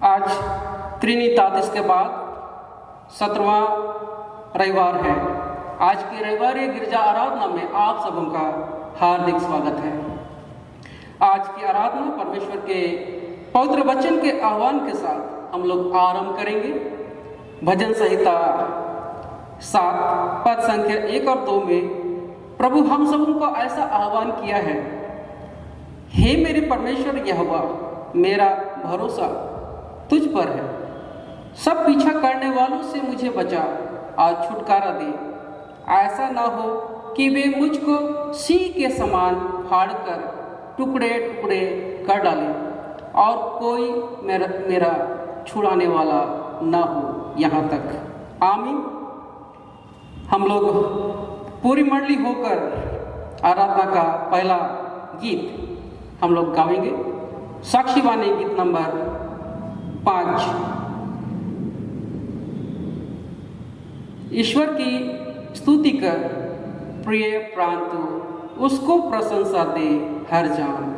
आज त्रिनितादिस के बाद 17वां रविवार है। आज की रविवारी गिरजा आराधना में आप सबों का हार्दिक स्वागत है। आज की आराधना परमेश्वर के पवित्र वचन के आह्वान के साथ हम लोग आरंभ करेंगे। भजन संहिता 7 पद संख्या 1 और 2 में प्रभु हम सबों को ऐसा आह्वान किया है, हे मेरे परमेश्वर यहोवा, मेरा भरोसा तुझ पर है। सब पीछा करने वालों से मुझे बचा और छुटकारा दे। ऐसा ना हो कि वे मुझको सिंह के समान फाड़कर टुकड़े टुकड़े कर डालें और कोई मेरा छुड़ाने वाला ना हो यहाँ तक। आमीन। हम लोग पूरी मंडली होकर आराधना का पहला गीत हम लोग गाएंगे। साक्षीवाणी गीत नंबर 5। ईश्वर की स्तुति कर प्रिय प्राण तू, उसको प्रशंसा दे हर जान।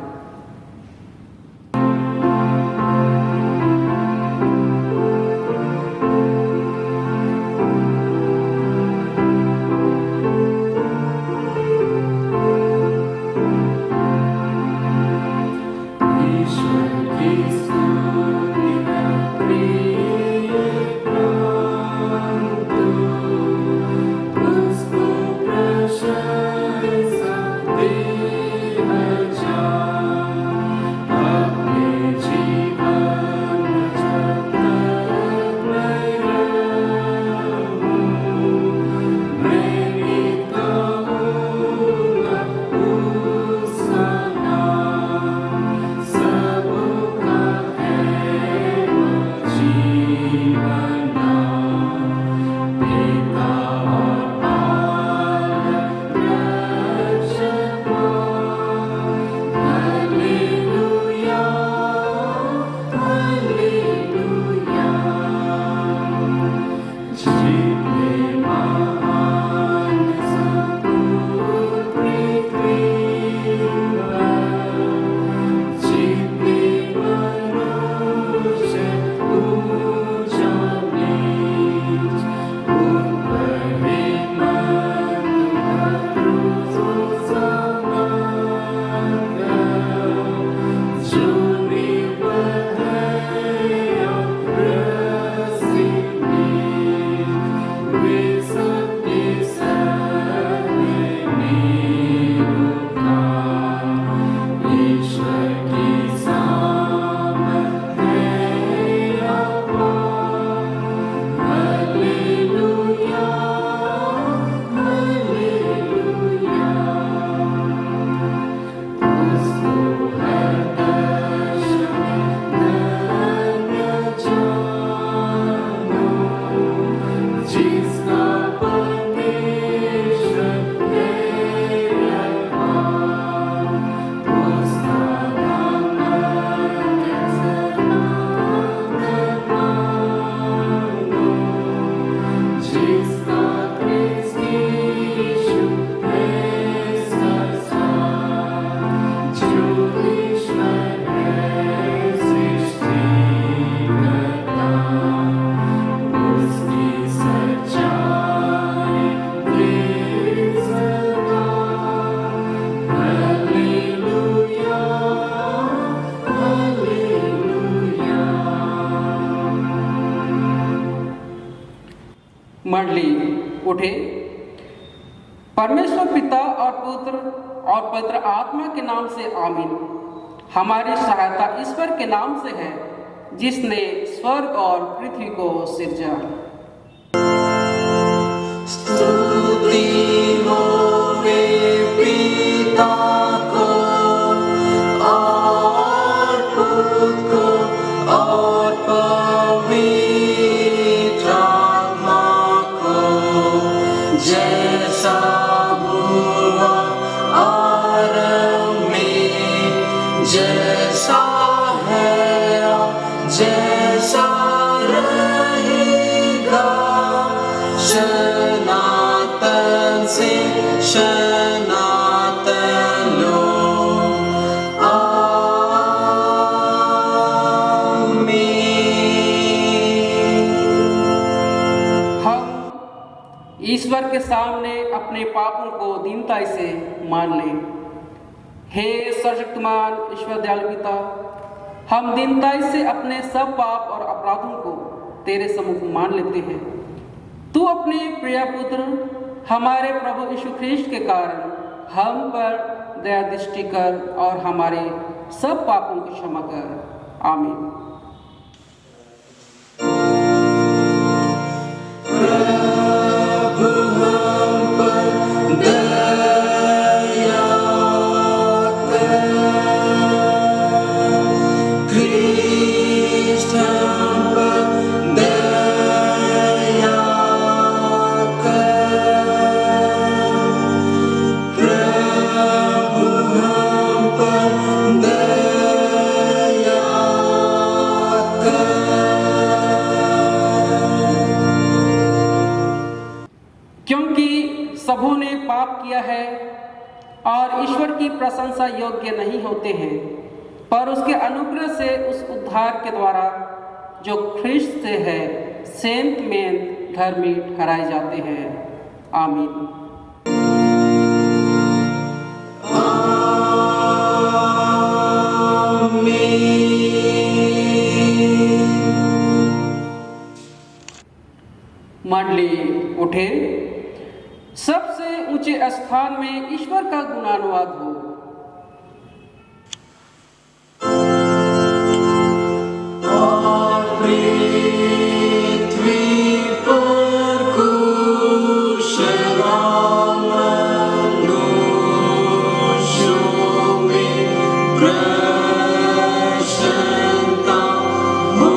मंडली उठे। परमेश्वर पिता और पुत्र और पवित्र आत्मा के नाम से आमीन। हमारी सहायता ईश्वर के नाम से है, जिसने स्वर्ग और पृथ्वी को सिरजा। स्तुति होवे पिता सनातनो ईश्वर के सामने अपने पापों को दीनता से मान लें। हे सर्वशक्तिमान ईश्वर दयालु पिता, हम दीनता से अपने सब पाप और अपराधों को तेरे सम्मुख मान लेते हैं। तू अपने प्रिय पुत्र हमारे प्रभु यीशु ख्रीष्ट के कारण हम पर दया दृष्टि कर और हमारे सब पापों को क्षमा कर। आमीन। सबों ने पाप किया है और ईश्वर की प्रशंसा योग्य नहीं होते हैं, पर उसके अनुग्रह से उस उद्धार के द्वारा जो ख्रिस्त से है सेंत में धर्मी ठहराए जाते हैं। आमीन। मंडली उठे, सबसे ऊंचे स्थान में ईश्वर का गुणानुवाद हो। पृथ्वी पर कुशल मनुष्यों में प्रसन्नता हो।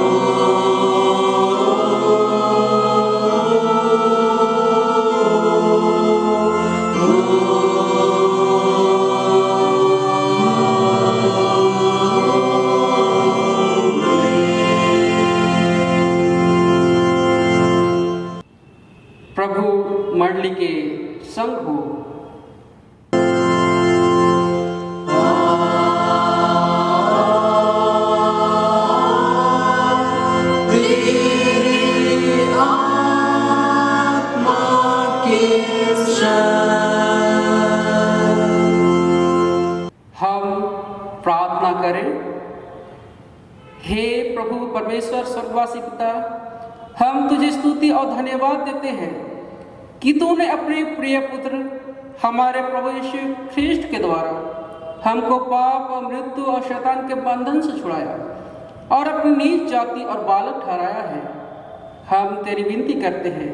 प्रभु मंडली के संग हो। हम प्रार्थना करें। हे प्रभु परमेश्वर स्वर्गवासी पिता, हम तुझे स्तुति और धन्यवाद देते हैं कि तूने अपने प्रिय पुत्र हमारे प्रभु यीशु ख्रीष्ट के द्वारा हमको पाप और मृत्यु और शैतान के बंधन से छुड़ाया और अपनी नीच जाति और बालक ठहराया है। हम तेरी विनती करते हैं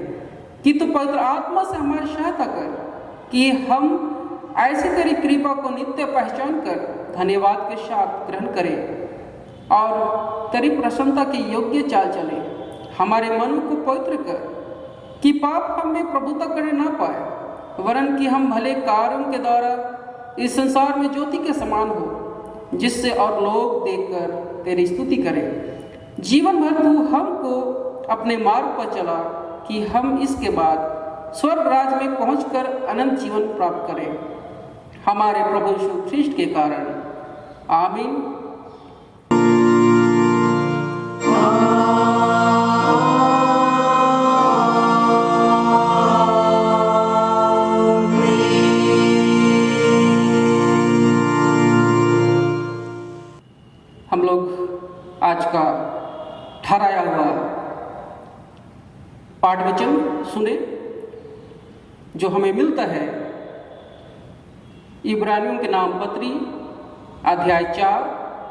कि तू पवित्र आत्मा से हमारी सहायता कर कि हम ऐसी तेरी कृपा को नित्य पहचान कर धन्यवाद के साथ ग्रहण करें और तेरी प्रसन्नता के योग्य चाल चलें। हमारे मन को पवित्र कर कि पाप हम में प्रभुता करने ना पाए, वरन कि हम भले कार्यों के द्वारा इस संसार में ज्योति के समान हो, जिससे और लोग देखकर तेरी स्तुति करें। जीवन भर तू हमको अपने मार्ग पर चला कि हम इसके बाद स्वर्ग राज में पहुंचकर अनंत जीवन प्राप्त करें, हमारे प्रभु यीशु ख्रीष्ट के कारण। आमीन। हम लोग आज का ठहराया हुआ पाठ वचन सुने जो हमें मिलता है इब्रानियों के नाम पत्री अध्याय 4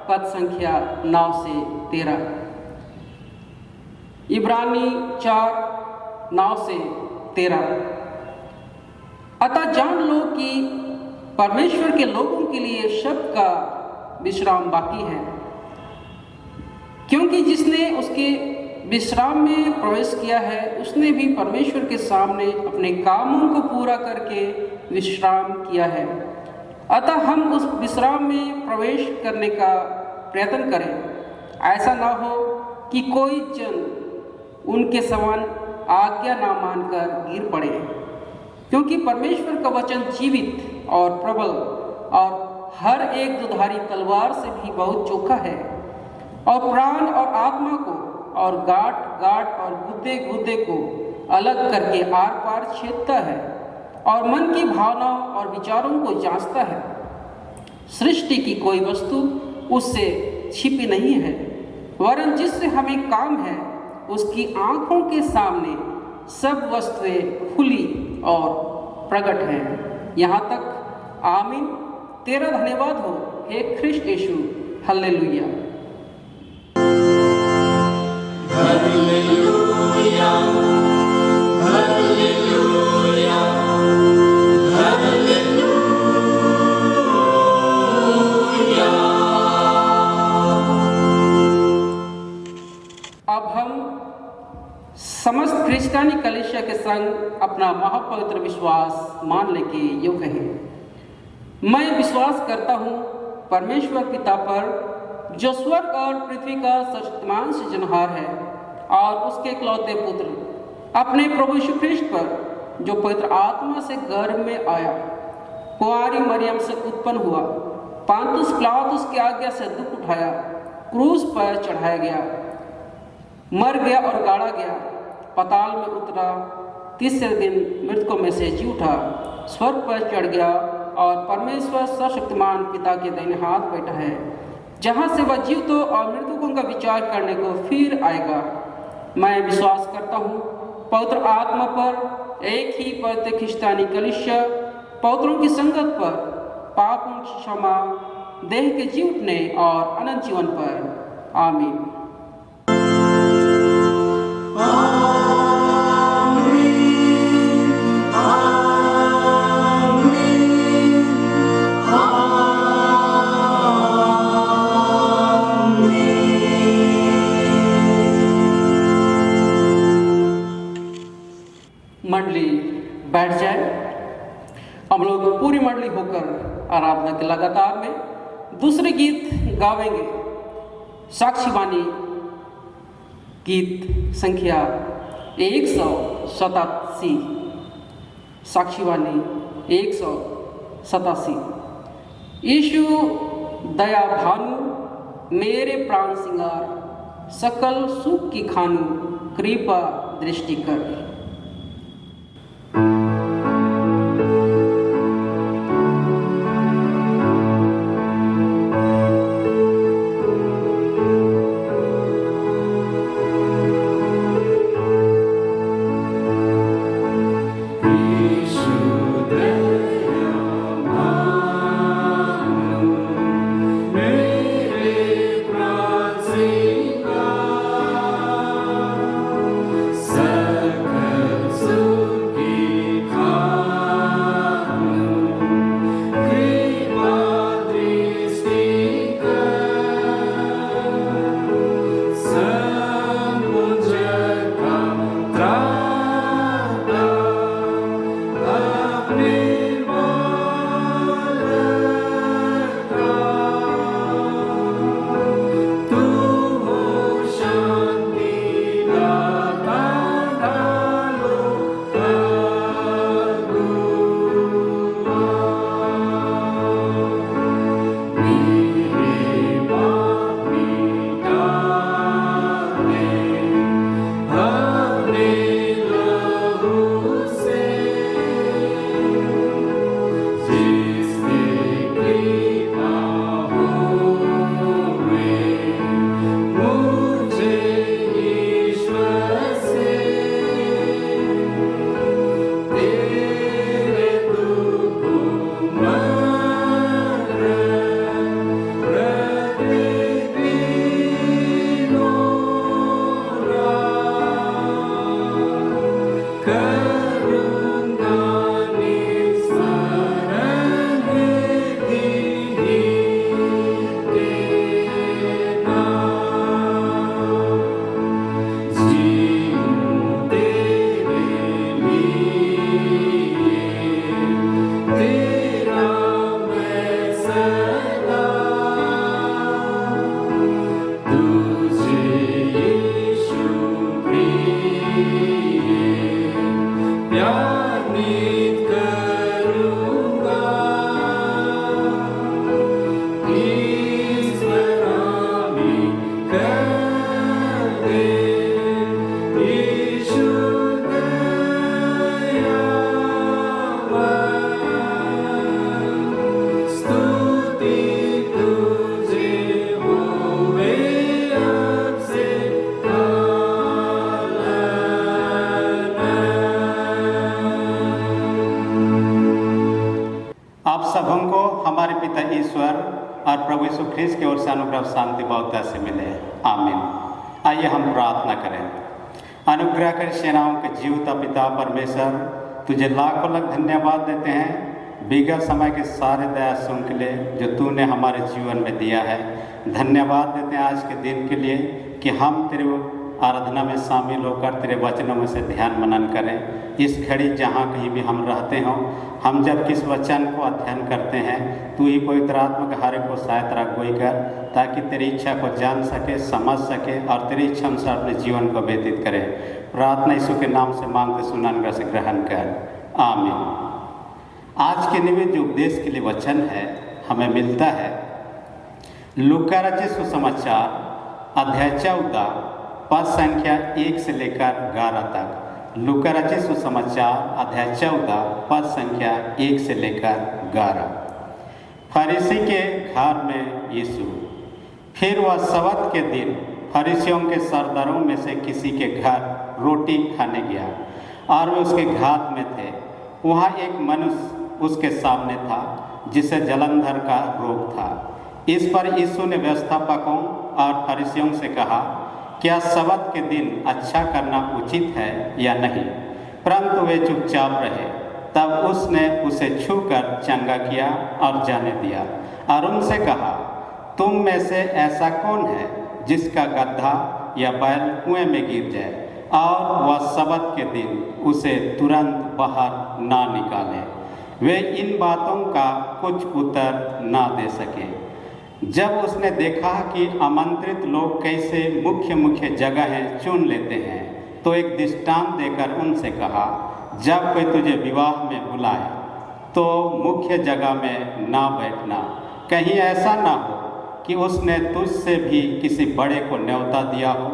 पद संख्या 9 से 13। इब्रानी 4:9 से 13। अतः जान लो कि परमेश्वर के लोगों के लिए शब्द का विश्राम बाकी है, क्योंकि जिसने उसके विश्राम में प्रवेश किया है उसने भी परमेश्वर के सामने अपने कामों को पूरा करके विश्राम किया है। अतः हम उस विश्राम में प्रवेश करने का प्रयत्न करें। ऐसा ना हो कि कोई जन उनके समान आज्ञा ना मानकर गिर पड़े। क्योंकि परमेश्वर का वचन जीवित और प्रबल और हर एक दुधारी तलवार से भी बहुत चोखा है और प्राण और आत्मा को और गांठ गांठ और गुद्दे गुद्दे को अलग करके आर पार छेदता है और मन की भावनाओं और विचारों को जांचता है। सृष्टि की कोई वस्तु उससे छिपी नहीं है, वरन जिससे हमें काम है उसकी आंखों के सामने सब वस्तुएं खुली और प्रकट हैं। यहाँ तक आमीन। तेरा धन्यवाद हो हे ख्रिस्ट यीशु। हालेलुया। Hallelujah, hallelujah, hallelujah. अब हम समस्त क्रिस्टियानी कलीसिया के संग अपना महापवित्र विश्वास मानने के योग्य हैं। मैं विश्वास करता हूँ परमेश्वर पिता पर, जो स्वर्ग और पृथ्वी का सर्वशक्तिमान सृजनहार है, और उसके इकलौते पुत्र अपने प्रभु यीशु ख्रिस्ट पर, जो पवित्र आत्मा से गर्भ में आया, कुंवारी मरियम से उत्पन्न हुआ, पांतुस पिलातुस की आज्ञा से दुख उठाया, क्रूस पर चढ़ाया गया, मर गया और गाड़ा गया, पाताल में उतरा, तीसरे दिन मृतकों में से जी उठा, स्वर्ग पर चढ़ गया और परमेश्वर सर्वशक्तिमान पिता के दाहिने हाथ बैठा है, जहाँ से वह जीवितों और मृतकों का विचार करने को फिर आएगा। मैं विश्वास करता हूँ पवित्र आत्मा पर, एक ही पवित्र क्रिस्टियानी कलीसिया, पवित्रों की संगत पर, पापों की क्षमा, देह के जी उठने और अनंत जीवन पर। आमीन। मंडली बैठ जाए। हम लोग पूरी मंडली होकर आराधना के लगातार में दूसरे गीत गावेंगे। साक्षीवाणी गीत संख्या 187। साक्षीवाणी 187। यीशु दया भानु मेरे प्राण सिंगार, सकल सुख की खानु कृपा दृष्टि कर। Sakal आप सबों को हमारे पिता ईश्वर और प्रभु यीशु ख्रीस्त की ओर से अनुग्रह शांति बहुता से मिले। आमीन। आइए हम प्रार्थना करें। अनुग्रह कर सेनाओं के जीवता पिता परमेश्वर, तुझे लाखों लाख धन्यवाद देते हैं विगत समय के सारे दया सुन के लिए जो तूने हमारे जीवन में दिया है। धन्यवाद देते हैं आज के दिन के लिए कि हम तेरे आराधना में शामिल होकर तेरे वचनों में से ध्यान मनन करें। इस घड़ी जहाँ कहीं भी हम रहते हों, हम जब किस वचन को अध्ययन करते हैं, तू ही पवित्र आत्मा के हर एक को सहायता रखोई कर, ताकि तेरी इच्छा को जान सके, समझ सके और तेरी इच्छा अनुसार अपने जीवन को व्यतीत करें। प्रार्थना यीशु के नाम से मांगते सुन अनुग्रह से ग्रहण कर। आमीन। आज के निमित्त जो उपदेश के लिए वचन है हमें मिलता है लूका रचित सुसमाचार अध्याय 14 पद संख्या 1 से लेकर 11 तक। लूका रचित सुसमाचार अध्याय 14 पद संख्या 1 से लेकर 11। फरीसी के घर में यीशु। फिर वह सब्त के दिन फरीसियों के सरदारों में से किसी के घर रोटी खाने गया और वे उसके घात में थे। वहाँ एक मनुष्य उसके सामने था जिसे जलंधर का रोग था। इस पर यीशु ने व्यवस्थापकों और फरीसियों से कहा, क्या सब्त के दिन अच्छा करना उचित है या नहीं? परंतु वे चुपचाप रहे। तब उसने उसे छूकर चंगा किया और जाने दिया और उनसे कहा, तुम में से ऐसा कौन है जिसका गदहा या बैल कुएं में गिर जाए और वह सब्त के दिन उसे तुरंत बाहर ना निकाले? वे इन बातों का कुछ उत्तर ना दे सके। जब उसने देखा कि आमंत्रित लोग कैसे मुख्य मुख्य जगहें चुन लेते हैं, तो एक दृष्टांत देकर उनसे कहा, जब कोई तुझे विवाह में बुलाए तो मुख्य जगह में ना बैठना। कहीं ऐसा ना हो कि उसने तुझसे भी किसी बड़े को न्योता दिया हो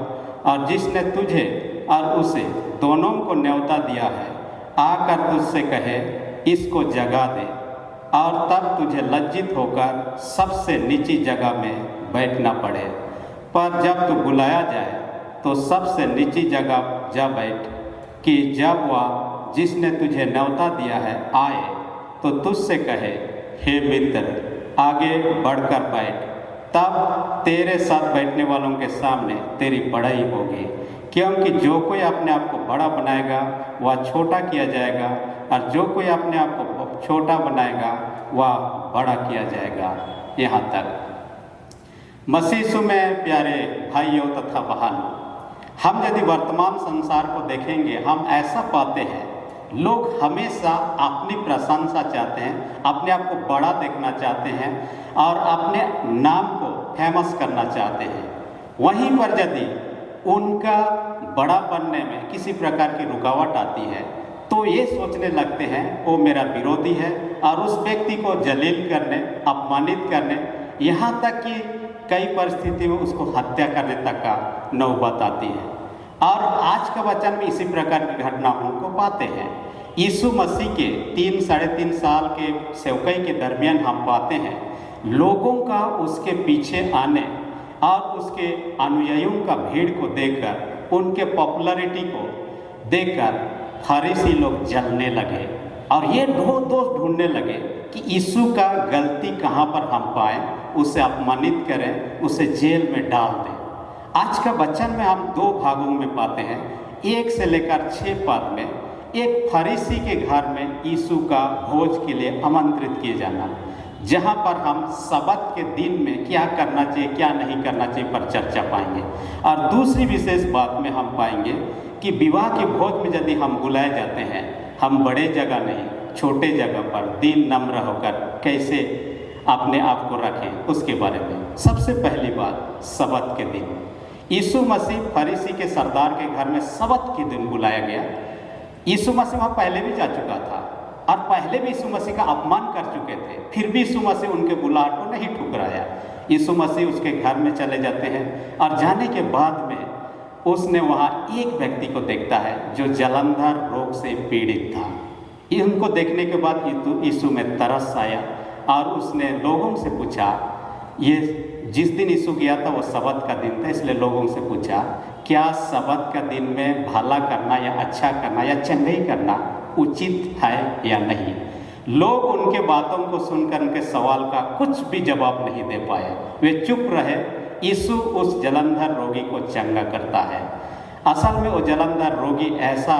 और जिसने तुझे और उसे दोनों को न्योता दिया है आकर तुझसे कहे, इसको जगह दे, और तब तुझे लज्जित होकर सबसे नीची जगह में बैठना पड़े। पर जब तू बुलाया जाए तो सबसे नीची जगह जा बैठ, कि जब वह जिसने तुझे न्योता दिया है आए तो तुझसे कहे, हे मित्र आगे बढ़कर बैठ। तब तेरे साथ बैठने वालों के सामने तेरी बड़ाई होगी, क्योंकि जो कोई अपने आप को बड़ा बनाएगा वह छोटा किया जाएगा, और जो कोई अपने आप को छोटा बनाएगा वह बड़ा किया जाएगा। यहाँ तक मसीह यीशु में प्यारे भाइयों तथा बहनों, हम यदि वर्तमान संसार को देखेंगे, हम ऐसा पाते हैं लोग हमेशा अपनी प्रशंसा चाहते हैं, अपने आप को बड़ा देखना चाहते हैं और अपने नाम को फेमस करना चाहते हैं। वहीं पर यदि उनका बड़ा बनने में किसी प्रकार की रुकावट आती है तो ये सोचने लगते हैं वो मेरा विरोधी है, और उस व्यक्ति को जलील करने, अपमानित करने, यहाँ तक कि कई परिस्थिति में उसको हत्या करने तक का नौबत आती है। और आज का वचन में इसी प्रकार की घटनाओं को पाते हैं। यीशु मसीह के 3-3.5 साल के सेवकाई के दरमियान हम पाते हैं लोगों का उसके पीछे आने और उसके अनुयायियों का भीड़ को देखकर, उनके पॉपुलैरिटी को देखकर फरीसी लोग जलने लगे और ये दोष ढूंढने लगे कि यीशु का गलती कहाँ पर हम पाए, उसे अपमानित करें, उसे जेल में डाल दें। आज का वचन में हम 2 भागों में पाते हैं। 1 से लेकर 6 पद में एक फरीसी के घर में यीशु का भोज के लिए आमंत्रित किए जाना, जहाँ पर हम सब्त के दिन में क्या करना चाहिए क्या नहीं करना चाहिए पर चर्चा पाएंगे। और दूसरी विशेष बात में हम पाएंगे कि विवाह के भोज में यदि हम बुलाए जाते हैं, हम बड़े जगह नहीं छोटे जगह पर दीन नम्र होकर कैसे अपने आप को रखें, उसके बारे में। सबसे पहली बात, सब्त के दिन यीशु मसीह फरीसी के सरदार के घर में सब्त के दिन बुलाया गया। यीशु मसीह वहाँ पहले भी जा चुका था और पहले भी यीशु मसीह का अपमान कर चुके थे, फिर भी यीशु मसीह उनके बुलाहट को नहीं ठुकराया। यीशु मसीह उसके घर में चले जाते हैं और जाने के बाद में उसने वहाँ एक व्यक्ति को देखता है जो जलंधर रोग से पीड़ित था। इनको देखने के बाद यीशु में तरस आया और उसने लोगों से पूछा, ये जिस दिन यीशु गया था वो सब्त का दिन था, इसलिए लोगों से पूछा, क्या सब्त का दिन में भला करना या अच्छा करना या चंगाई करना उचित है या नहीं? लोग उनके बातों को सुनकर उनके सवाल का कुछ भी जवाब नहीं दे पाए, वे चुप रहे। यीशु उस जलंधर रोगी को चंगा करता है। असल में वो जलंधर रोगी ऐसा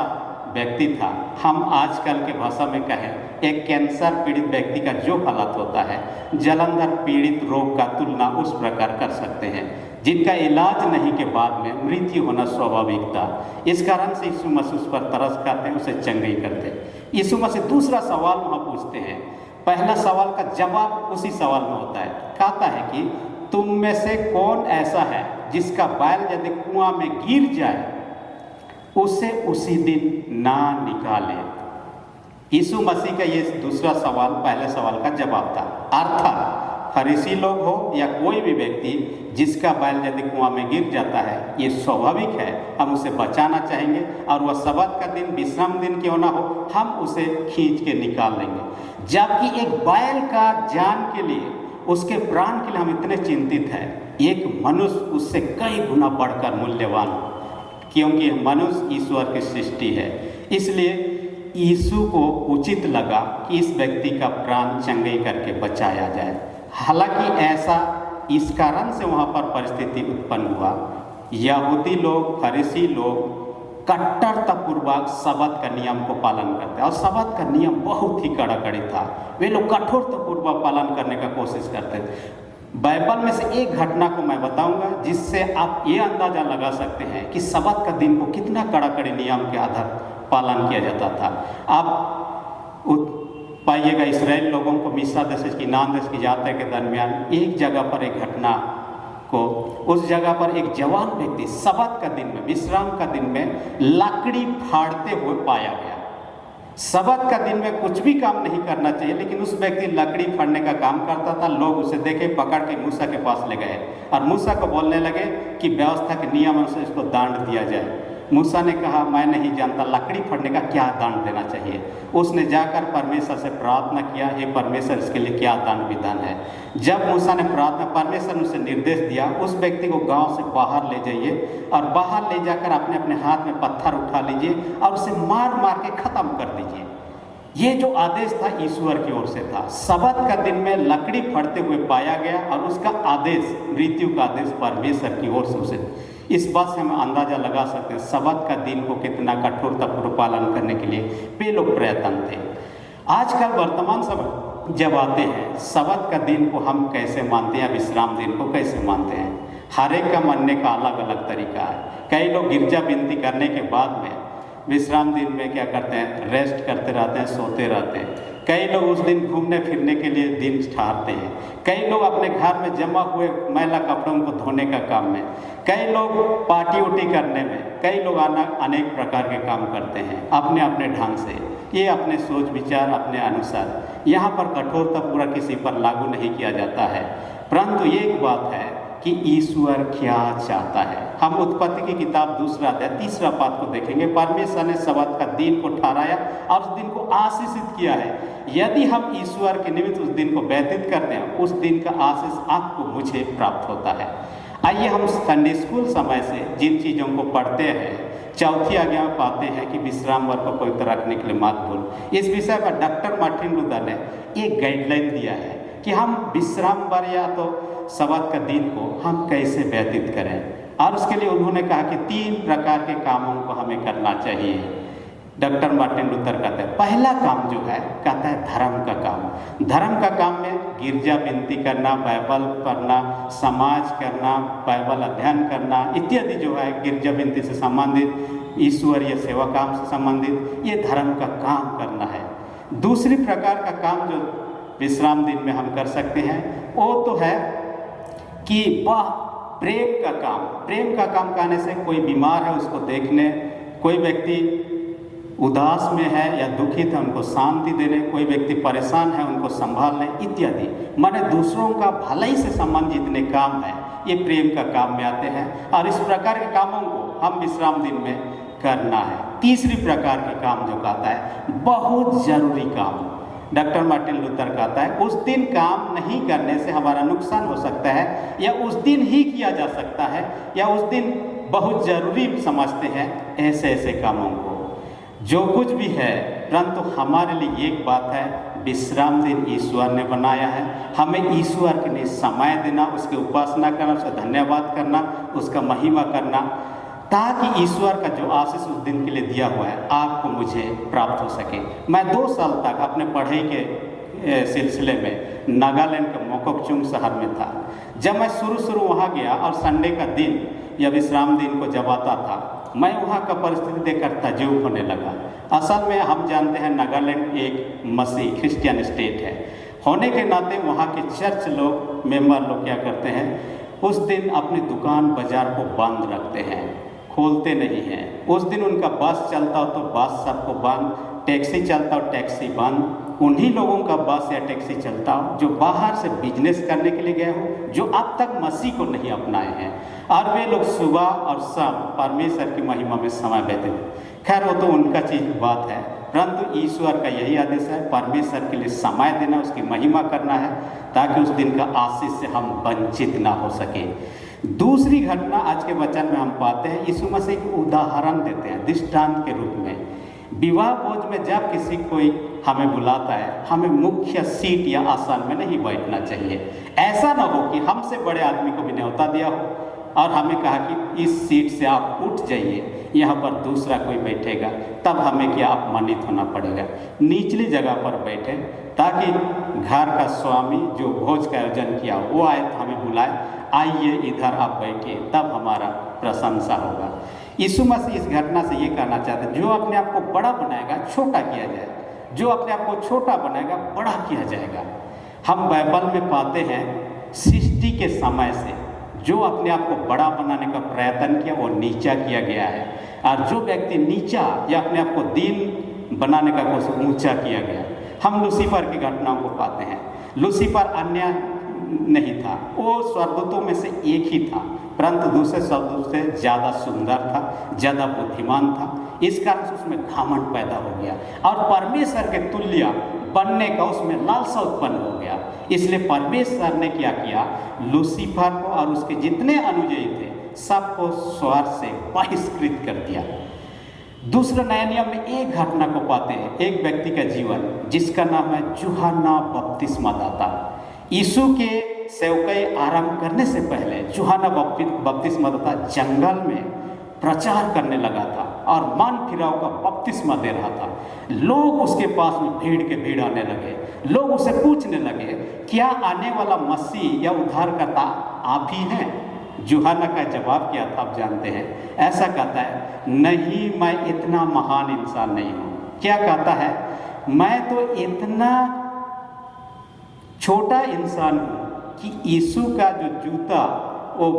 व्यक्ति था, हम आजकल के भाषा में कहें एक कैंसर पीड़ित व्यक्ति का जो हालत होता है, जलंधर पीड़ित रोग का तुलना उस प्रकार कर सकते हैं, जिनका इलाज नहीं के बाद में मृत्यु होना स्वाभाविक था। इस कारण से यीशु मसीह उस पर तरस खाते हैं, उसे चंगाई करते हैं। यीशु मसीह दूसरा सवाल वहाँ पूछते हैं, पहला सवाल का जवाब उसी सवाल में होता है। कहता है कि तुम में से कौन ऐसा है जिसका बैल यदि कुआं में गिर जाए उसे उसी दिन ना निकाले। यीशु मसीह का ये दूसरा सवाल पहले सवाल का जवाब था। अर्थात फरीसी लोग हो या कोई भी व्यक्ति जिसका बैल यदि कुआं में गिर जाता है, ये स्वाभाविक है, हम उसे बचाना चाहेंगे और वह सब्त का दिन विश्राम दिन क्यों ना हो, हम उसे खींच के निकाल लेंगे। जबकि एक बैल का जान के लिए, उसके प्राण के लिए हम इतने चिंतित हैं, एक मनुष्य उससे कई गुना बढ़कर मूल्यवान, क्योंकि मनुष्य ईश्वर की सृष्टि है। इसलिए यीशु को उचित लगा कि इस व्यक्ति का प्राण चंगाई करके बचाया जाए। हालांकि ऐसा इस कारण से वहाँ पर परिस्थिति उत्पन्न हुआ, यहूदी लोग, फरीसी लोग कट्टरतापूर्वक सब्त का नियम को पालन करते, और सब्त का नियम बहुत ही कड़ाकड़ी था। वे लोग कठोरतापूर्वक पालन करने का कोशिश करते थे। बाइबल में से एक घटना को मैं बताऊंगा जिससे आप ये अंदाजा लगा सकते हैं कि सब्त का दिन को कितना कड़ाकड़ी नियम के आधार पालन किया जाता था। आप पाइएगा इस्राएल लोगों को मिस्र देश की नान देश की यात्रा के दरमियान एक जगह पर एक घटना को, उस जगह पर एक जवान व्यक्ति सब्त का दिन में, विश्राम का दिन में लकड़ी फाड़ते हुए पाया गया। सब्त का दिन में कुछ भी काम नहीं करना चाहिए, लेकिन उस व्यक्ति लकड़ी फाड़ने का काम करता था। लोग उसे देखे, पकड़ के मूसा के पास ले गए और मूसा को बोलने लगे कि व्यवस्था के नियम अनुसार इसको दंड दिया जाए। मूसा ने कहा, मैं नहीं जानता लकड़ी फाड़ने का क्या दंड देना चाहिए। उसने जाकर परमेश्वर से प्रार्थना किया, हे परमेश्वर इसके लिए क्या दंड विधान है। जब मूसा ने प्रार्थना, परमेश्वर ने उसे निर्देश दिया, उस व्यक्ति को गांव से बाहर ले जाइए और बाहर ले जाकर अपने अपने हाथ में पत्थर उठा लीजिए और उसे मार मार के ख़त्म कर दीजिए। ये जो आदेश था ईश्वर की ओर से था। सब्त का दिन में लकड़ी फाड़ते हुए पाया गया और उसका आदेश, मृत्यु का आदेश परमेश्वर की ओर से उसे। इस बात से हम अंदाजा लगा सकते हैं सब्त का दिन को कितना कठोरतापूर्वक पालन करने के लिए वे लोग प्रयत्न थे। आजकल वर्तमान समय जब आते हैं, सब्त का दिन को हम कैसे मानते हैं, विश्राम दिन को कैसे मानते हैं, हर एक का मानने का अलग अलग तरीका है। कई लोग गिरजा विनती करने के बाद में विश्राम दिन में क्या करते हैं, रेस्ट करते रहते हैं, सोते रहते हैं। कई लोग उस दिन घूमने फिरने के लिए दिन ठहरते हैं। कई लोग अपने घर में जमा हुए मैला कपड़ों को धोने का काम में, कई लोग पार्टी उटी करने में, कई लोग अनेक प्रकार के काम करते हैं अपने अपने ढंग से। ये अपने सोच विचार अपने अनुसार, यहाँ पर कठोरता पूरा किसी पर लागू नहीं किया जाता है। परंतु ये एक बात है कि ईश्वर क्या चाहता है। हम उत्पत्ति की किताब 2 अध्याय 3 पद को देखेंगे। परमेश्वर ने सब्त का दिन को ठहराया और उस दिन को आशीषित किया है। यदि हम ईश्वर के निमित्त उस दिन को व्यतीत करते हैं, उस दिन का आशीष आपको मुझे प्राप्त होता है। आइए हम संडे स्कूल समय से जिन चीज़ों को पढ़ते हैं, चौथी आज्ञा में पाते हैं कि विश्राम वर्ग को पवित्र रखने के लिए मत भूल। इस विषय पर डॉक्टर मार्टिन लूथर ने एक गाइडलाइन दिया है कि हम विश्राम वर्ग या तो सब्त का दिन को हम कैसे व्यतीत करें, और उसके लिए उन्होंने कहा कि 3 प्रकार के कामों को हमें करना चाहिए। डॉक्टर मार्टिन लूथर कहते हैं पहला काम जो है, कहता है धर्म का काम। धर्म का काम में गिरजा विनती करना, बाइबल पढ़ना, समाज करना, बाइबल अध्ययन करना इत्यादि जो है गिरजा विनती से संबंधित, ईश्वरीय सेवा काम से संबंधित, ये धर्म का काम करना है। दूसरी प्रकार का काम जो विश्राम दिन में हम कर सकते हैं वो तो है कि वह प्रेम का काम। प्रेम का काम करने से कोई बीमार है उसको देखने, कोई व्यक्ति उदास में है या दुखित है उनको शांति देने, कोई व्यक्ति परेशान है उनको संभालने इत्यादि, माने दूसरों का भलाई से संबंधित जितने काम हैं ये प्रेम का काम में आते हैं। और इस प्रकार के कामों को हम विश्राम दिन में करना है। तीसरी प्रकार के काम जो कहता है बहुत जरूरी काम, डॉक्टर मार्टिन लूथर कहता है उस दिन काम नहीं करने से हमारा नुकसान हो सकता है, या उस दिन ही किया जा सकता है, या उस दिन बहुत ज़रूरी समझते हैं ऐसे ऐसे कामों को। जो कुछ भी है परंतु हमारे लिए एक बात है, विश्राम दिन ईश्वर ने बनाया है। हमें ईश्वर के लिए समय देना, उसकी उपासना करना, उसका धन्यवाद करना, उसका महिमा करना, ताकि ईश्वर का जो आशीष उस दिन के लिए दिया हुआ है आपको मुझे प्राप्त हो सके। मैं 2 साल तक अपने पढ़ाई के सिलसिले में नागालैंड के मोकोकचुंग शहर में था। जब मैं शुरू वहाँ गया और संडे का दिन या विश्राम दिन को जब आता था, मैं वहाँ का परिस्थिति देखकर ताज्जुब होने लगा। असल में हम जानते हैं नागालैंड एक मसीह क्रिश्चियन स्टेट है, होने के नाते वहाँ के चर्च लोग, मेंबर लोग क्या करते हैं, उस दिन अपनी दुकान बाजार को बंद रखते हैं, खोलते नहीं हैं। उस दिन उनका बस चलता हो तो बस सबको बंद, टैक्सी चलता हो टैक्सी बंद। उन्हीं लोगों का बस या टैक्सी चलता हो जो बाहर से बिजनेस करने के लिए गए हो, जो अब तक मसीह को नहीं अपनाए हैं, और वे लोग सुबह और शाम परमेश्वर की महिमा में समय व्यतीत। खैर वो तो उनका चीज बात है, परंतु ईश्वर का यही आदेश है, परमेश्वर के लिए समय देना, उसकी महिमा करना है, ताकि उस दिन का आशीष से हम वंचित ना हो सके। दूसरी घटना आज के वचन में हम पाते हैं, यीशु मसीह एक उदाहरण देते हैं दृष्टांत के रूप में। विवाह भोज में जब किसी कोई हमें बुलाता है, हमें मुख्य सीट या आसन में नहीं बैठना चाहिए। ऐसा ना हो कि हमसे बड़े आदमी को भी न्योता दिया हो और हमें कहा कि इस सीट से आप उठ जाइए, यहाँ पर दूसरा कोई बैठेगा, तब हमें क्या अपमानित होना पड़ेगा। निचली जगह पर बैठे, ताकि घर का स्वामी जो भोज का आयोजन किया वो आए तो हमें बुलाए, आइए इधर आप बैठिए, तब हमारा प्रशंसा होगा। यीशु मसीह इस घटना से ये कहना चाहते हैं, जो अपने आप को बड़ा बनाएगा छोटा किया जाए, जो अपने आप को छोटा बनाएगा बड़ा किया जाएगा। हम बाइबल में पाते हैं सृष्टि के समय से जो अपने आप को बड़ा बनाने का प्रयत्न किया वो नीचा किया गया है, और जो व्यक्ति नीचा या अपने आप को दीन बनाने का कोशिश ऊंचा किया गया। हम लूसीफर की घटनाओं को पाते हैं। लूसीफर अन्य नहीं था, वो स्वर्गदूतों में से एक ही था, परंतु दूसरे स्वर्गदूत से ज़्यादा सुंदर था, ज़्यादा बुद्धिमान था। इस कारण से उसमें घमंड पैदा हो गया और परमेश्वर के तुल्य बनने का उसमें लालसा उत्पन्न हो गया। इसलिए परमेश्वर ने क्या किया, लूसीफर को और उसके जितने अनुयायी थे सबको स्वर्ग से बहिष्कृत कर दिया। दूसरा नया नियम में एक घटना को पाते हैं, एक व्यक्ति का जीवन जिसका नाम है यूहन्ना बपतिस्मादाता। यीशु के सेवकाई आरंभ करने से पहले यूहन्ना बपतिस्मादाता जंगल में प्रचार करने लगा था और मन फिराव का बपतिस्मा दे रहा था। लोग उसके पास में भीड़ के भीड़ आने लगे। लोग उसे पूछने लगे, क्या आने वाला मसीह या उद्धारकर्ता आप ही हैं? यूहन्ना का जवाब क्या था आप जानते हैं? ऐसा कहता है, नहीं, मैं इतना महान इंसान नहीं हूँ। क्या कहता है? मैं तो इतना छोटा इंसान हूँ कि यीशु का जो जूता वो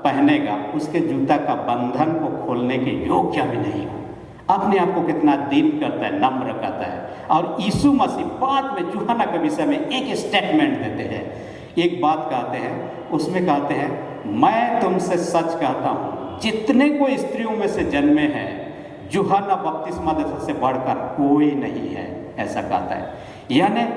पहनेगा, उसके जूता का बंधन को खोलने के योग्य भी नहीं हूँ। अपने आप को कितना दीन करता है, नम्र करता है। और यीशु मसीह बाद में यूहन्ना के विषय में एक स्टेटमेंट देते हैं, एक बात कहते हैं, उसमें कहते हैं, मैं तुमसे सच कहता हूँ, जितने को स्त्रियों में से जन्मे हैं यूहन्ना बपतिस्मादाता से बढ़कर कोई नहीं है। ऐसा कहता है, यानी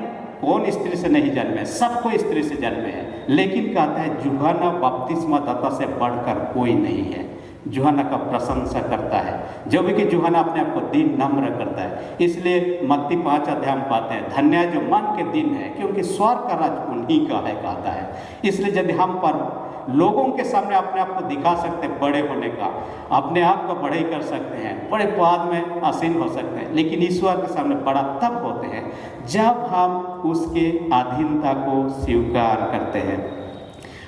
कौन स्त्री से नहीं जन्मे, सबको स्त्री से जन्मे हैं, लेकिन कहता है यूहन्ना बपतिस्मादाता से बढ़कर कोई नहीं है। यूहन्ना का प्रशंसा करता है, जो भी कि यूहन्ना अपने आप को दीन नम्र करता है। इसलिए मत्ती 5 अध्याय में पाते हैं, धन्य जो मन के दीन है, क्योंकि स्वर्ग का राज उन्हीं का है, कहता है। इसलिए यदि हम पर लोगों के सामने अपने आप को दिखा सकते हैं बड़े होने का, अपने आप को बड़े कर सकते हैं, बड़े पद में आसीन हो सकते हैं, लेकिन ईश्वर के सामने बड़ा तब होते हैं जब हम उसके अधीनता को स्वीकार करते हैं।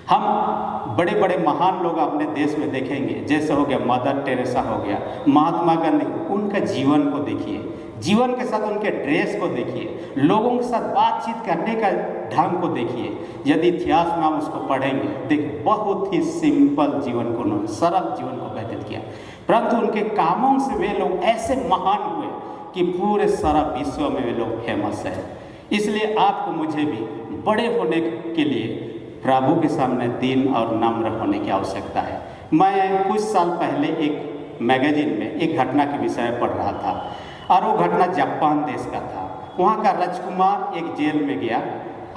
हम बड़े बड़े महान लोग अपने देश में देखेंगे, जैसे हो गया मदर टेरेसा, हो गया महात्मा गांधी, उनका जीवन को देखिए, जीवन के साथ उनके ड्रेस को देखिए, लोगों के साथ बातचीत करने का ढंग को देखिए। यदि इतिहास में हम उसको पढ़ेंगे, देखिए बहुत ही सिंपल जीवन को, उन्होंने सरल जीवन को व्यतीत किया, परंतु उनके कामों से वे लोग ऐसे महान हुए कि पूरे सारा विश्व में वे लोग फेमस है। इसलिए आपको मुझे भी बड़े होने के लिए प्रभु के सामने दीन और नम्र होने की आवश्यकता है। मैं कुछ साल पहले एक मैगजीन में एक घटना के विषय में पढ़ रहा था, और वो घटना जापान देश का था। वहाँ का राजकुमार एक जेल में गया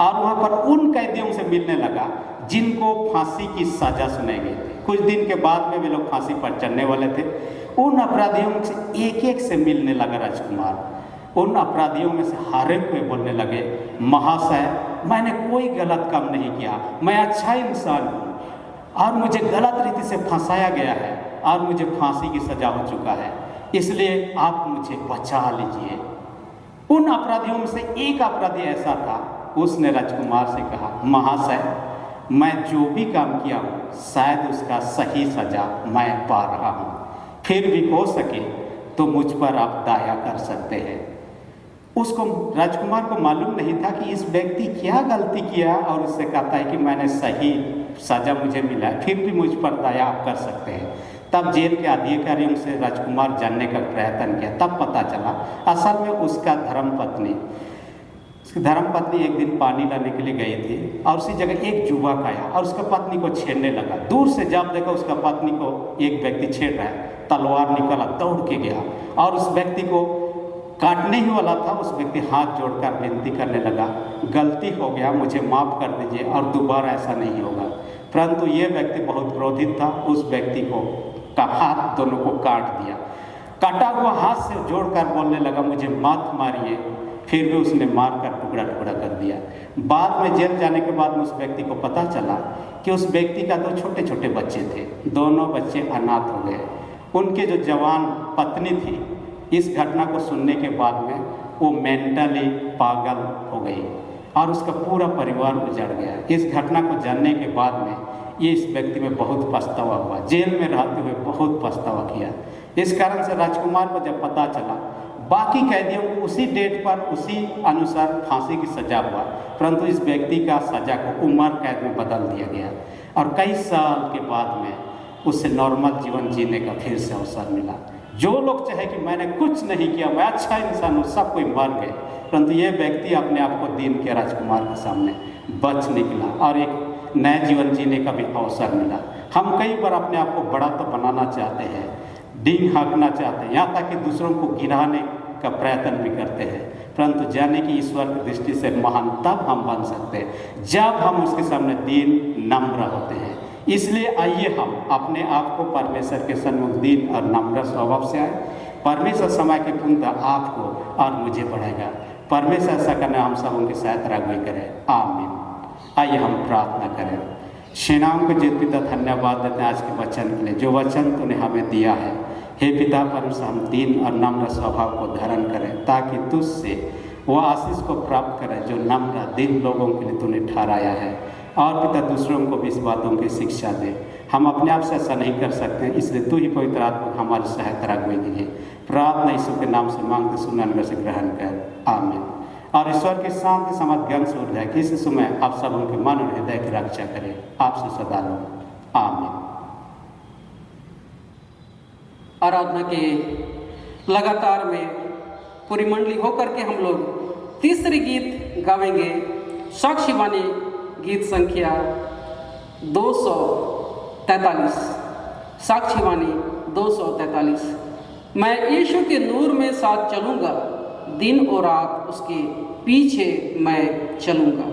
और वहाँ पर उन कैदियों से मिलने लगा जिनको फांसी की सजा सुनाई गई थी। कुछ दिन के बाद में वे लोग फांसी पर चढ़ने वाले थे। उन अपराधियों से एक एक से मिलने लगा राजकुमार। उन अपराधियों में से हर एक को बोलने लगे, महाशय मैंने कोई गलत काम नहीं किया, मैं अच्छा इंसान हूँ और मुझे गलत रीति से फंसाया गया है और मुझे फांसी की सजा हो चुका है, इसलिए आप मुझे बचा लीजिए। उन अपराधियों में से एक अपराधी ऐसा था, उसने राजकुमार से कहा, महाशय मैं जो भी काम किया हूँ शायद उसका सही सजा मैं पा रहा हूँ, फिर भी हो सके तो मुझ पर आप दया कर सकते हैं। उसको राजकुमार को मालूम नहीं था कि इस व्यक्ति क्या गलती किया और उससे कहता है कि मैंने सही सजा मुझे मिला है, फिर भी मुझ पर दया आप कर सकते हैं। तब जेल के अधिकारियों से राजकुमार जानने का प्रयत्न किया, तब पता चला असल में उसकी धर्मपत्नी एक दिन पानी लाने के लिए गई थी और उसी जगह एक युवक आया और उसका पत्नी को छेड़ने लगा। दूर से जब देखा उसका पत्नी को एक व्यक्ति छेड़ रहा है, तलवार निकाला, दौड़ के गया और उस व्यक्ति को काटने ही वाला था। उस व्यक्ति हाथ जोड़कर विनती करने लगा, गलती हो गया, मुझे माफ़ कर दीजिए और दोबारा ऐसा नहीं होगा। परंतु ये व्यक्ति बहुत क्रोधित था, उस व्यक्ति को का हाथ दोनों को काट दिया। काटा हुआ हाथ से जोड़कर बोलने लगा, मुझे मत मारिए, फिर भी उसने मारकर टुकड़ा टुकड़ा कर दिया। बाद में जेल जाने के बाद में उस व्यक्ति को पता चला कि उस व्यक्ति का 2 छोटे छोटे बच्चे थे, दोनों बच्चे अनाथ हो गए। उनके जो जवान पत्नी थी, इस घटना को सुनने के बाद में वो मेंटली पागल हो गई और उसका पूरा परिवार उजड़ गया। इस घटना को जानने के बाद में ये इस व्यक्ति में बहुत पछतावा हुआ, जेल में रहते हुए बहुत पछतावा किया। इस कारण से राजकुमार को जब पता चला, बाकी कैदियों को उसी डेट पर उसी अनुसार फांसी की सजा हुआ, परंतु इस व्यक्ति का सजा को उम्र कैद में बदल दिया गया और कई साल के बाद में उसे नॉर्मल जीवन जीने का फिर से अवसर मिला। जो लोग चाहे कि मैंने कुछ नहीं किया, मैं अच्छा इंसान हूँ, सब कोई मर गए, परंतु ये व्यक्ति अपने आप को दीन के राजकुमार के सामने बच निकला और एक नए जीवन जीने का भी अवसर मिला। हम कई बार अपने आप को बड़ा तो बनाना चाहते हैं, डींग हाँकना चाहते हैं, यहाँ तक कि दूसरों को गिराने का प्रयत्न भी करते हैं, परंतु जाने की ईश्वर की दृष्टि से महान तब हम बन सकते हैं जब हम उसके सामने दीन नम्र होते हैं। इसलिए आइए हम अपने आप को परमेश्वर के सन्मुख दीन और नम्र स्वभाव से आए। परमेश्वर समय के पूर्णतः आपको और मुझे बढ़ेगा। परमेश्वर ऐसा करना हम सबों की सहायता अगुवाई करे, आमीन। आइए हम प्रार्थना करें। सेनाओं के जीत पिता, धन्यवाद देते हैं आज के वचन के लिए, जो वचन तूने हमें दिया है। हे पिता परमेश्वर, हम दीन और नम्र स्वभाव को धारण करें ताकि तुझसे वह आशीष को प्राप्त करें जो नम्र दीन लोगों के लिए तूने ठहराया है। और पिता दूसरों को भी इस बातों की शिक्षा दे। हम अपने आप से ऐसा नहीं कर सकते हैं, इसलिए तू ही पवित्र आत्मा हमारी सहायता अगुवाई दीजिए। प्रार्थना यीशु के नाम से मांगते सुनने से ग्रहण कर, आमीन। और ईश्वर की शांति समाज ज्ञान से ऊर्जा कि इस समय आप सब उनके मन और हृदय की रक्षा करें, आपसे सदा लो, आमीन। आराधना के लगातार में पूरी मंडली होकर के हम लोग तीसरी गीत गावेंगे, साक्षी वाणी गीत संख्या 243, साक्षी वाणी 243। मैं यीशु के नूर में साथ चलूँगा, दिन और रात उसके पीछे मैं चलूँगा।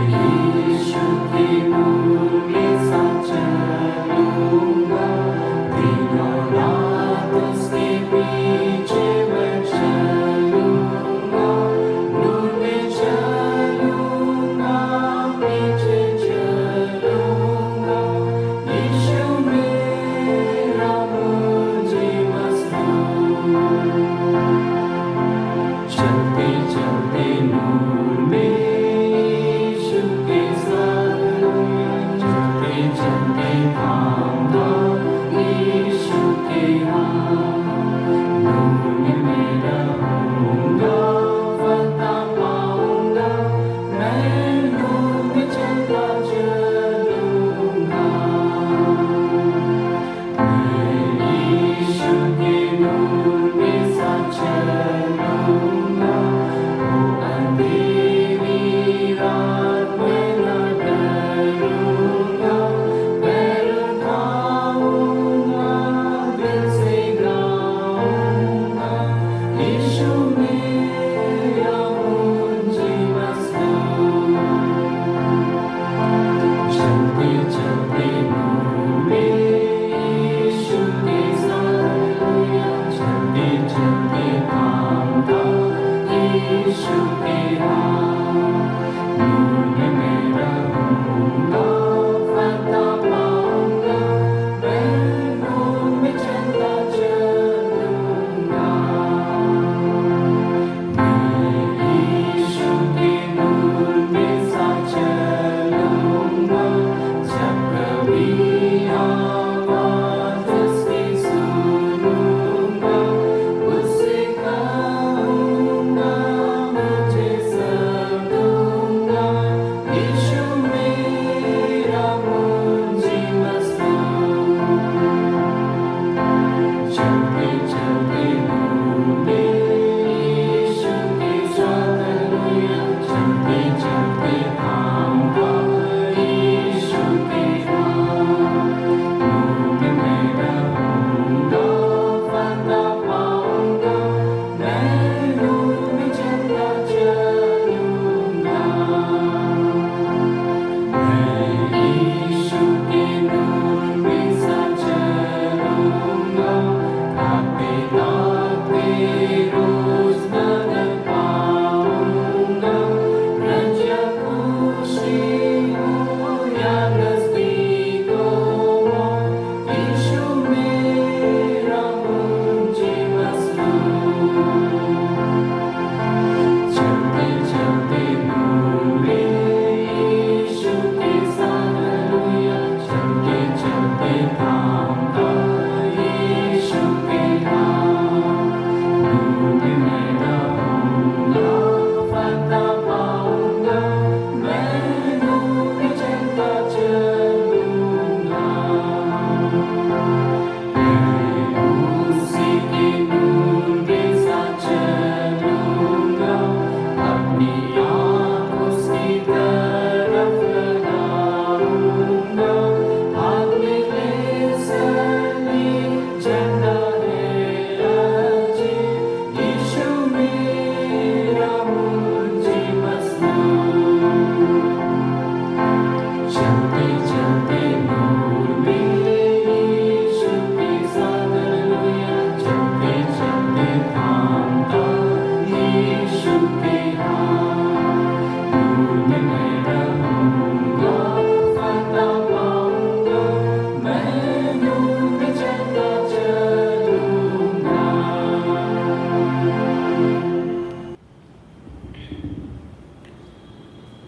यीशु के नूर में साथ चलूँगा,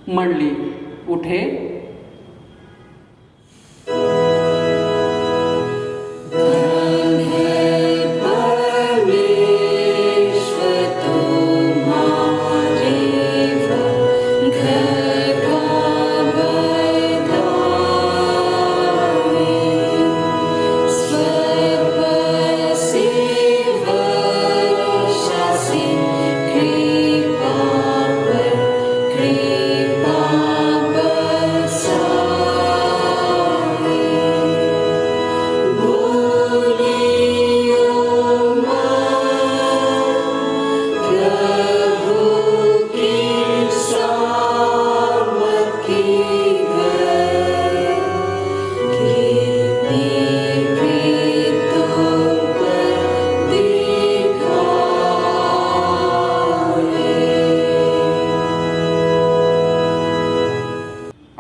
मंडली उठे।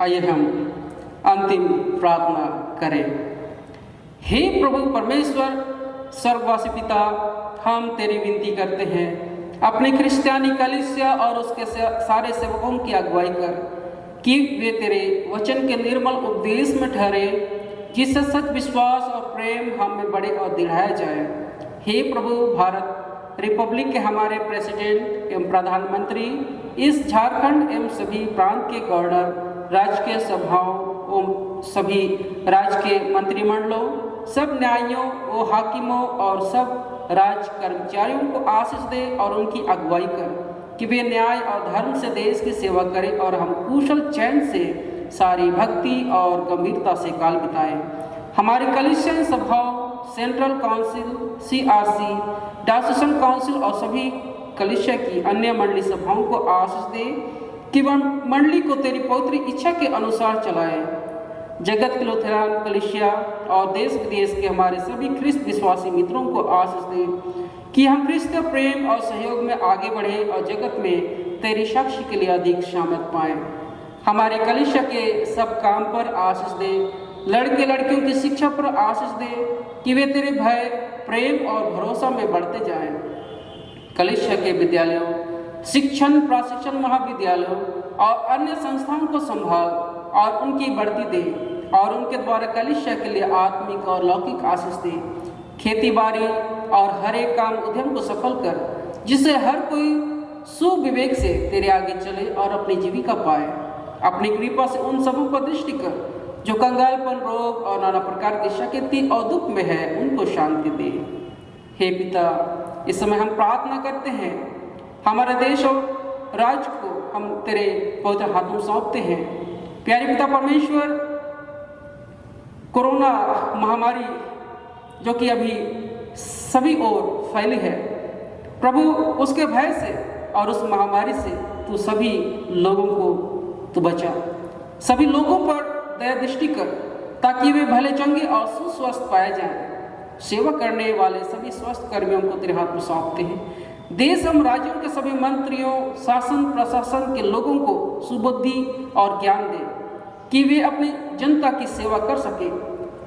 आइए हम अंतिम प्रार्थना करें। हे प्रभु परमेश्वर स्वर्गवासी पिता, हम तेरी विनती करते हैं, अपनी क्रिश्चियानी कलीसिया और उसके सारे सेवकों की अगुवाई कर कि वे तेरे वचन के निर्मल उपदेश में ठहरे, जिससे सच विश्वास और प्रेम हम में बढ़े और दृढ़ाया जाए। हे प्रभु, भारत रिपब्लिक के हमारे प्रेसिडेंट एवं प्रधानमंत्री, इस झारखंड एवं सभी प्रांत के गवर्नर, राजकीय सभाओं एवं सभी राज्य के मंत्रिमंडलों, सब न्यायियों व हाकिमों और सब राज कर्मचारियों को आशीष दे और उनकी अगुवाई कर कि वे न्याय और धर्म से देश की सेवा करें और हम कुशल चैन से सारी भक्ति और गंभीरता से काल बिताएं। हमारी कलीसियन सभाओं, सेंट्रल काउंसिल, CRC, डायोसीजन काउंसिल और सभी कलीसिया की अन्य मंडली सभाओं को आशीष दे कि वह मंडली को तेरी पवित्र इच्छा के अनुसार चलाए। जगत के लुथेरान कलीसिया और देश विदेश के हमारे सभी ख्रिस्त विश्वासी मित्रों को आशीष दे कि हम ख्रिस्त के प्रेम और सहयोग में आगे बढ़े और जगत में तेरी साक्षी के लिए अधिक शामिल पाएं। हमारे कलीसिया के सब काम पर आशीष दे, लड़के लड़कियों की शिक्षा पर आशीष दे कि वे तेरे भय, प्रेम और भरोसा में बढ़ते जाएं। कलीसिया के विद्यालयों, शिक्षण प्रशिक्षण महाविद्यालयों और अन्य संस्थाओं को संभाल और उनकी बढ़ती दे। और उनके द्वारा कलीसिया के लिए आत्मिक और लौकिक आशीष दे। खेती बाड़ी और हर एक काम उद्यम को सफल कर, जिससे हर कोई सुविवेक से तेरे आगे चले और अपनी जीविका पाए। अपनी कृपा से उन सबों पर दृष्टि कर जो कंगालपन, रोग और नाना प्रकार की शक्ति और दुख में है, उनको शांति दे। हे पिता, इस समय हम प्रार्थना करते हैं, हमारे देश और राज्य को हम तेरे पवित्र हाथों में सौंपते हैं। प्यारे पिता परमेश्वर, कोरोना महामारी जो कि अभी सभी ओर फैली है, प्रभु उसके भय से और उस महामारी से तू सभी लोगों को तू बचा। सभी लोगों पर दया दृष्टि कर ताकि वे भले चंगे और सुस्वस्थ पाए जाएं। सेवा करने वाले सभी स्वस्थ कर्मियों को तेरे हाथ में सौंपते हैं। देश एवं राज्यों के सभी मंत्रियों, शासन प्रशासन के लोगों को सुबुद्धि और ज्ञान दे कि वे अपनी जनता की सेवा कर सके,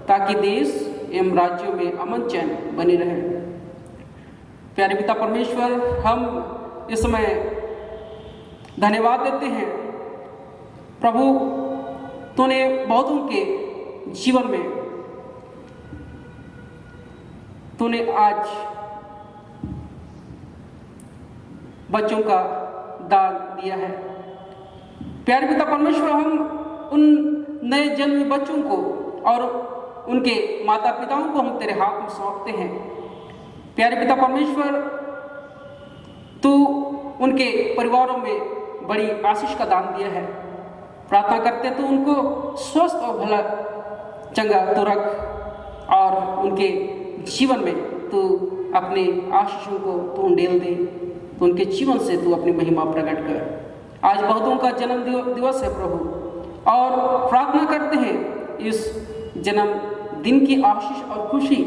ताकि देश एवं राज्यों में अमन चैन बनी रहे। प्यारे पिता परमेश्वर, हम इस समय धन्यवाद देते हैं प्रभु, तूने बहुतों के जीवन में तूने आज बच्चों का दान दिया है। प्यारे पिता परमेश्वर, हम उन नए जन्मे बच्चों को और उनके माता पिताओं को हम तेरे हाथ में सौंपते हैं। प्यारे पिता परमेश्वर, तू उनके परिवारों में बड़ी आशीष का दान दिया है। प्रार्थना करते तो उनको स्वस्थ और भला चंगा तो रख और उनके जीवन में तू अपने आशीषों को तू उंडेल दे, तो उनके जीवन से तू अपनी महिमा प्रकट कर। आज बहुतों का जन्म दिवस है प्रभु, और प्रार्थना करते हैं इस जन्म दिन की आशीष और खुशी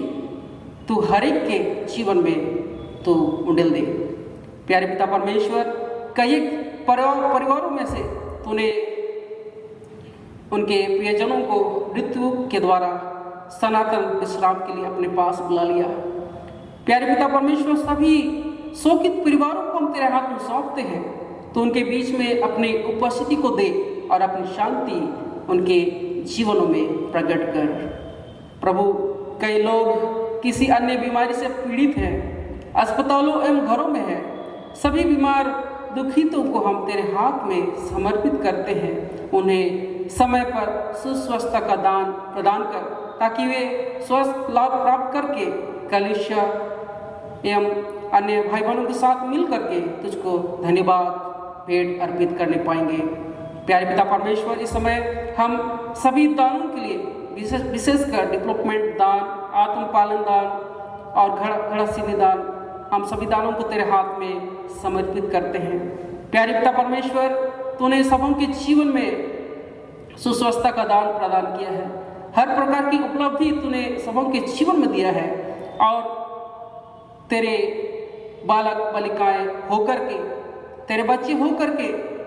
तू हर एक के जीवन में तू उंडेल दे। प्यारे पिता परमेश्वर, कई परिवारों में से तूने उनके प्रियजनों को मृत्यु के द्वारा सनातन विश्राम के लिए अपने पास बुला लिया। प्यारे पिता परमेश्वर, सभी शोकित परिवारों को हम तेरे हाथ में सौंपते हैं, तो उनके बीच में अपनी उपस्थिति को दे और अपनी शांति उनके जीवनों में प्रकट कर। प्रभु, कई लोग किसी अन्य बीमारी से पीड़ित हैं, अस्पतालों एवं घरों में हैं। सभी बीमार दुखितों को हम तेरे हाथ में समर्पित करते हैं। उन्हें समय पर सुस्वस्थता का दान प्रदान कर, ताकि वे स्वस्थ लाभ प्राप्त करके कलीसिया एवं अन्य भाई बहनों के साथ मिल करके तुझको धन्यवाद भेंट अर्पित करने पाएंगे। प्यारे पिता परमेश्वर, इस समय हम सभी दानों के लिए विशेषकर डेवलपमेंट दान, आत्म पालन दान और घड़सिनी दान, हम सभी दानों को तेरे हाथ में समर्पित करते हैं। प्यारे पिता परमेश्वर, तूने सबों के जीवन में सुस्वस्थता का दान प्रदान किया है। हर प्रकार की उपलब्धि तूने सबों के जीवन में दिया है, और तेरे बालक बालिकाएं होकर के, तेरे बच्चे होकर के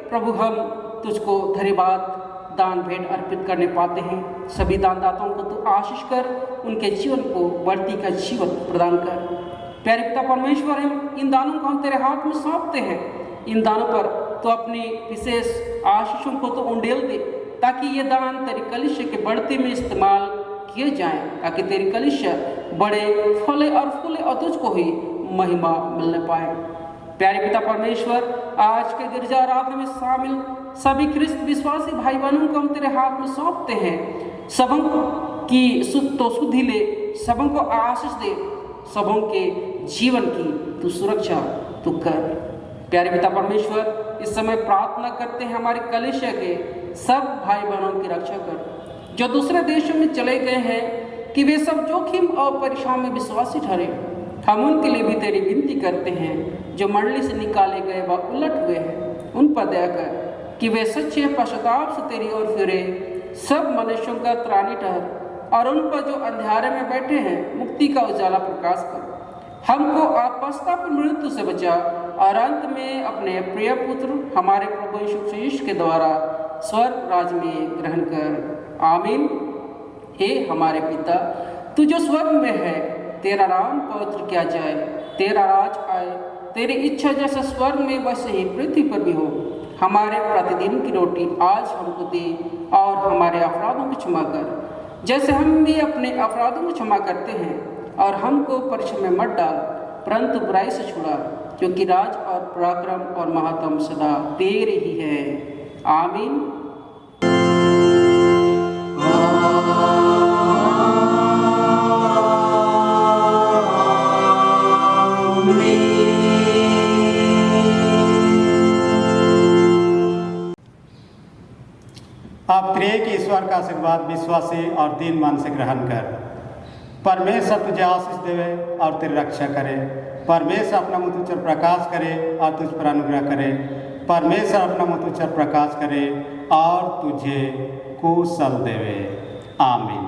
प्रभु, हम तुझको धन्यवाद दान भेंट अर्पित करने पाते हैं। सभी दानदाताओं को तू आशीष कर, उनके जीवन को बढ़ती का जीवन प्रदान कर। प्यारे पिता परमेश्वर, हम इन दानों को हम तेरे हाथ में सौंपते हैं। इन दानों पर तो अपनी विशेष आशीषों को तो उंडेल दे, ताकि ये दान तेरी कलीसिया के बढ़ते में इस्तेमाल किए जाएं, ताकि तेरी कलीसिया बड़े फले और फूले और तुझको ही महिमा मिलने पाए। प्यारे पिता परमेश्वर, आज के गिरजा आराधना में शामिल सभी ख्रिस्त विश्वासी भाई बहनों को हम तेरे हाथ में सौंपते हैं। सबों की शुद्धि ले, सबों को आशीष दे, सबों के जीवन की तू सुरक्षा तू कर। प्यारे पिता परमेश्वर, इस समय प्रार्थना करते हैं हमारे कलीसिया के सब भाई बहनों की रक्षा कर, जो दूसरे देशों में चले गए हैं, कि वे सब जोखिम और परेशान में विश्वासी ठहरे। हम उनके लिए भी तेरी विनती करते हैं, जो मंडली से निकाले गए व उलट हुए हैं, उन पर दया कर कि वे सच्चे पश्चाताप से तेरी ओर फिरे। सब मनुष्यों का त्राणी ठहर, और उन पर जो अंधेरे में बैठे हैं मुक्ति का उजाला प्रकाश कर। हमको आपस्तापूर्ण मृत्यु से बचा, और अंत में अपने प्रिय पुत्र हमारे प्रभु यीशु ख्रीष्ट के द्वारा स्वर्ग राज में ग्रहण कर। आमीन। हे हमारे पिता, तू जो स्वर्ग में है, तेरा नाम पवित्र किया जाए, तेरा राज आए, तेरी इच्छा जैसे स्वर्ग में वैसे ही पृथ्वी पर भी हो। हमारे प्रतिदिन की रोटी आज हमको दे और हमारे अपराधों को क्षमा कर जैसे हम भी अपने अपराधों को क्षमा करते हैं, और हमको परीक्षा में मत डाल परंतु बुराई से छुड़ा, क्योंकि राज और पराक्रम और महात्म सदा तेरे ही है। आमीन। आप त्रिएक ईश्वर का आशीर्वाद विश्वासी और दीन मन से ग्रहण कर। परमेश्वर तुझे आशीष देवे और तेरी रक्षा करे। परमेश्वर अपना मुँह तुझ पर प्रकाश करे और तुझ पर अनुग्रह करे। परमेश्वर अपना मुँह तुझ पर प्रकाश करे और तुझे कुशल देवे। आमीन।